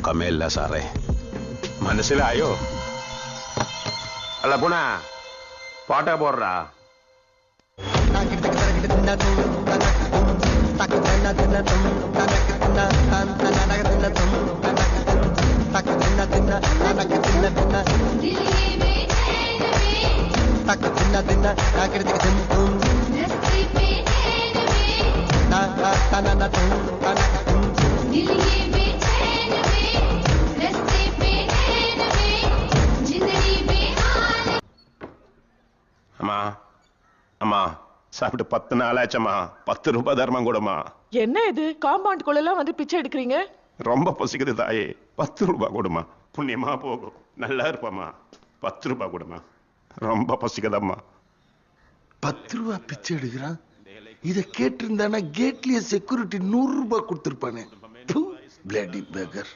തൂക്കമേ ഇല്ല സാറേ. മനസ്സിലായോ? അല്ല പുണ പാട്ടാ പോടുറാ. அம்மா அம்மா சாப்பிட்டு 10 நாளாச்சம்மா. 10 ரூபாய் தர்மம் கூடமா. என்ன இது காம்பவுண்ட் குள்ளெல்லாம் வந்து பிச்சை எடுக்கிறீங்க? ரொம்ப பசிக்குது தாயே. 10 ரூபாய் கூடமா. புண்ணியமா போகும். நல்லா இருப்பம்மா. 10 ரூபாய் கூடமா. ரொம்ப பசிக்குதம்மா. 10 ரூபாய் பிச்சை எடுக்கிறான். இத கேட்டிருந்தானா கேட்லயே செக்யூரிட்டி 100 ரூபாய் கொடுத்திருப்பானே. Bloody beggar.